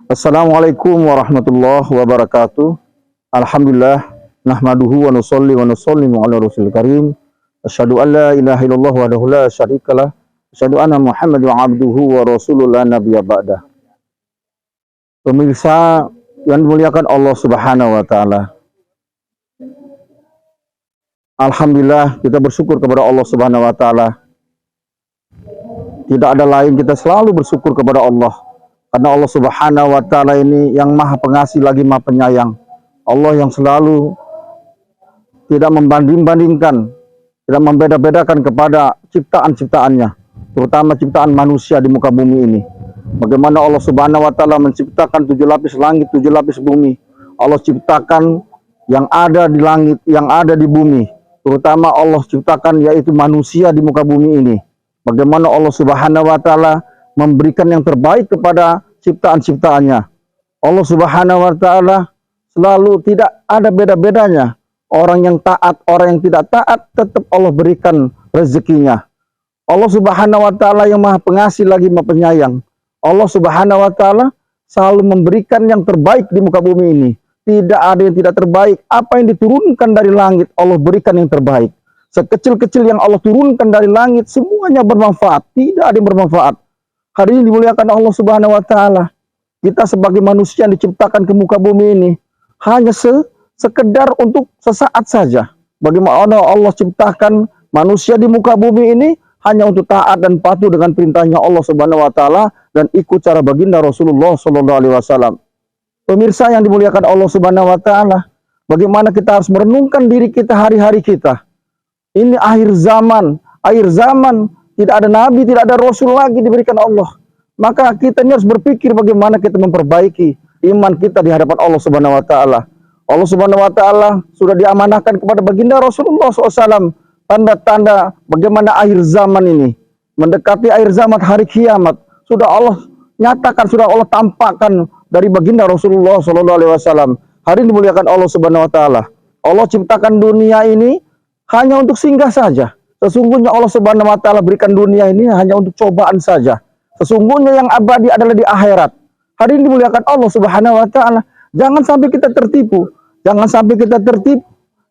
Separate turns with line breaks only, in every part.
Assalamualaikum warahmatullahi wabarakatuh. Alhamdulillah, nahmaduhu wa nusalli wa nusallimu ala rasulil karim. Asyhadu an la ilaha illallah wahdahu la syarikalah. Asyhadu anna Muhammadan abduhu wa rasulullah nabiyya ba'dah. Pemirsa yang dimuliakan Allah Subhanahu wa taala. Alhamdulillah, kita bersyukur kepada Allah Subhanahu wa taala. Tidak ada lain, kita selalu bersyukur kepada Allah. Karena Allah Subhanahu wa taala ini yang Maha Pengasih lagi Maha Penyayang. Allah yang selalu tidak membanding-bandingkan, tidak membeda-bedakan kepada ciptaan-ciptaannya, terutama ciptaan manusia di muka bumi ini. Bagaimana Allah Subhanahu wa taala menciptakan 7 lapis langit, 7 lapis bumi. Allah ciptakan yang ada di langit, yang ada di bumi. Terutama Allah ciptakan yaitu manusia di muka bumi ini. Bagaimana Allah Subhanahu wa taala memberikan yang terbaik kepada ciptaan-ciptaannya. Allah Subhanahu wa taala selalu tidak ada beda-bedanya. Orang yang taat, orang yang tidak taat, tetap Allah berikan rezekinya. Allah Subhanahu wa taala yang Maha Pengasih lagi Maha Penyayang. Allah Subhanahu wa taala selalu memberikan yang terbaik di muka bumi ini. Tidak ada yang tidak terbaik. Apa yang diturunkan dari langit, Allah berikan yang terbaik. Sekecil-kecil yang Allah turunkan dari langit, semuanya bermanfaat. Tidak ada yang bermanfaat. Hari ini dimuliakan Allah Subhanahu wa taala. Kita sebagai manusia yang diciptakan ke muka bumi ini hanya sekedar untuk sesaat saja. Bagaimana Allah ciptakan manusia di muka bumi ini hanya untuk taat dan patuh dengan perintahnya Allah Subhanahu wa taala dan ikut cara baginda Rasulullah sallallahu alaihi wasallam. Pemirsa yang dimuliakan Allah Subhanahu wa taala, bagaimana kita harus merenungkan diri kita hari-hari kita. Ini akhir zaman, tidak ada nabi, tidak ada rasul lagi diberikan Allah. Maka kita ini harus berpikir bagaimana kita memperbaiki iman kita di hadapan Allah Subhanahu wa taala. Allah Subhanahu wa taala sudah diamanahkan kepada baginda Rasulullah SAW tanda-tanda bagaimana akhir zaman ini. Mendekati akhir zaman, hari kiamat, sudah Allah nyatakan, sudah Allah tampakkan dari baginda Rasulullah SAW. Hari ini dimuliakan Allah Subhanahu wa taala. Allah ciptakan dunia ini hanya untuk singgah saja. Sesungguhnya Allah Subhanahu wa taala berikan dunia ini hanya untuk cobaan saja. Sesungguhnya yang abadi adalah di akhirat. Hari ini dimuliakan Allah Subhanahu wa taala. Jangan sampai kita tertipu. Jangan sampai kita tertipu.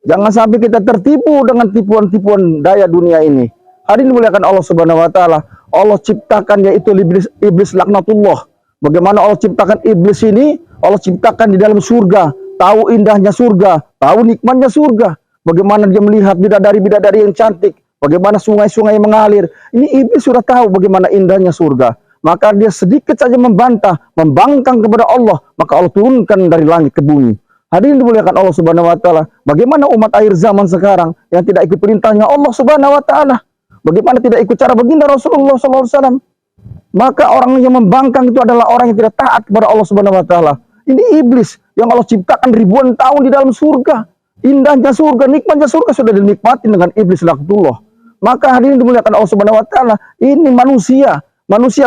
Jangan sampai kita tertipu dengan tipuan-tipuan daya dunia ini. Hari ini dimuliakan Allah Subhanahu wa taala. Allah ciptakan yaitu iblis laknatullah. Bagaimana Allah ciptakan iblis ini? Allah ciptakan di dalam surga. Tahu indahnya surga, tahu nikmatnya surga. Bagaimana dia melihat bidadari-bidadari yang cantik, bagaimana sungai-sungai mengalir. Ini iblis sudah tahu bagaimana indahnya surga. Maka dia sedikit saja membantah, membangkang kepada Allah, maka Allah turunkan dari langit ke bumi. Hadirin dimuliakan Allah Subhanahu wa taala. Bagaimana umat akhir zaman sekarang yang tidak ikut perintahnya Allah Subhanahu wa taala? Bagaimana tidak ikut cara baginda Rasulullah SAW? Maka orang yang membangkang itu adalah orang yang tidak taat kepada Allah Subhanahu wa taala. Ini iblis yang Allah ciptakan ribuan tahun di dalam surga. Indahnya surga, nikmatnya surga sudah dinikmati dengan iblis laknatullah. Maka hadirin dimuliakan Allah Subhanahu wa taala, ini manusia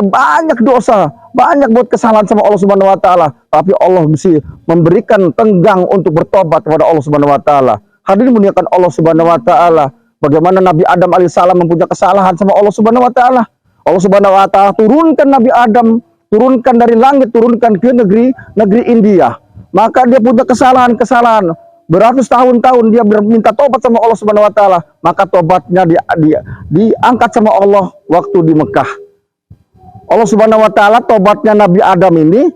banyak dosa, banyak buat kesalahan sama Allah Subhanahu wa taala, tapi Allah mesti memberikan tenggang untuk bertobat kepada Allah Subhanahu wa taala. Hadirin dimuliakan Allah Subhanahu wa taala, bagaimana Nabi Adam alaihissalam mempunyai kesalahan sama Allah Subhanahu wa taala. Allah Subhanahu wa taala turunkan Nabi Adam, turunkan dari langit, turunkan ke negeri India. Maka dia punya kesalahan-kesalahan. Beratus tahun-tahun dia minta tobat sama Allah Subhanahu wa taala, maka tobatnya diangkat sama Allah waktu di Mekah. Allah Subhanahu wa taala tobatnya Nabi Adam ini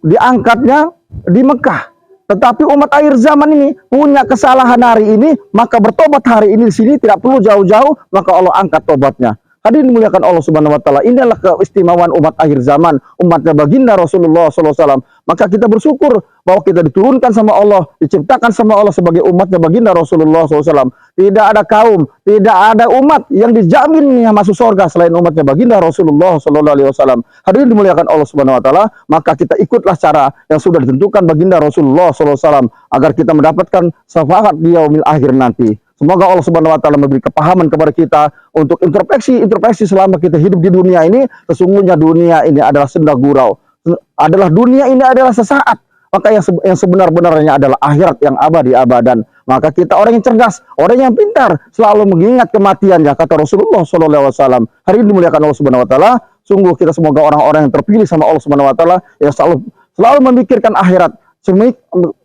diangkatnya di Mekah. Tetapi umat akhir zaman ini punya kesalahan hari ini, maka bertobat hari ini di sini tidak perlu jauh-jauh, maka Allah angkat tobatnya. Hadirin dimuliakan Allah Subhanahu wa taala. Inilah keistimewaan umat akhir zaman, umatnya baginda Rasulullah SAW. Maka kita bersyukur bahwa kita diturunkan sama Allah, diciptakan sama Allah sebagai umatnya baginda Rasulullah SAW. Tidak ada kaum, tidak ada umat yang dijamin masuk surga selain umatnya baginda Rasulullah SAW. Hadirin dimuliakan Allah Subhanahu wa taala, maka kita ikutlah cara yang sudah ditentukan baginda Rasulullah SAW agar kita mendapatkan syafaat di yaumil akhir nanti. Semoga Allah Subhanahu wa taala memberi kepahaman kepada kita untuk introspeksi selama kita hidup di dunia ini. Sesungguhnya dunia ini adalah senda gurau. Dunia ini adalah sesaat. Maka yang sebenar-benarnya adalah akhirat yang abadi abadan. Maka kita orang yang cerdas, orang yang pintar, selalu mengingat kematiannya, kata Rasulullah SAW. Hari ini dimuliakan Allah Subhanahu wa taala. Sungguh kita semoga orang-orang yang terpilih sama Allah Subhanahu wa taala yang selalu memikirkan akhirat,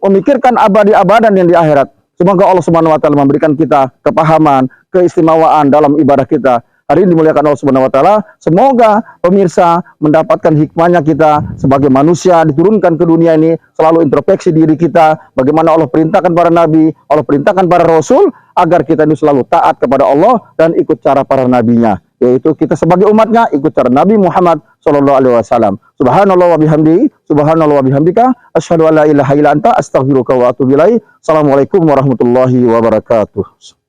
memikirkan abadi-abadan yang di akhirat. Semoga Allah Subhanahu wa taala memberikan kita kepahaman, keistimewaan dalam ibadah kita. Hari ini dimuliakan Allah Subhanahu wa taala. Semoga pemirsa mendapatkan hikmahnya kita sebagai manusia diturunkan ke dunia ini, selalu introspeksi diri kita, bagaimana Allah perintahkan para nabi, Allah perintahkan para rasul agar kita ini selalu taat kepada Allah dan ikut cara para nabinya, yaitu kita sebagai umatnya ikut cara Nabi Muhammad sallallahu alaihi wasallam. Subhanallah wa bihamdi, subhanallah wa bihamdika, asyhadu an la ilaha illa anta, astaghfiruka wa atubu ilaik. Assalamualaikum warahmatullahi wabarakatuh.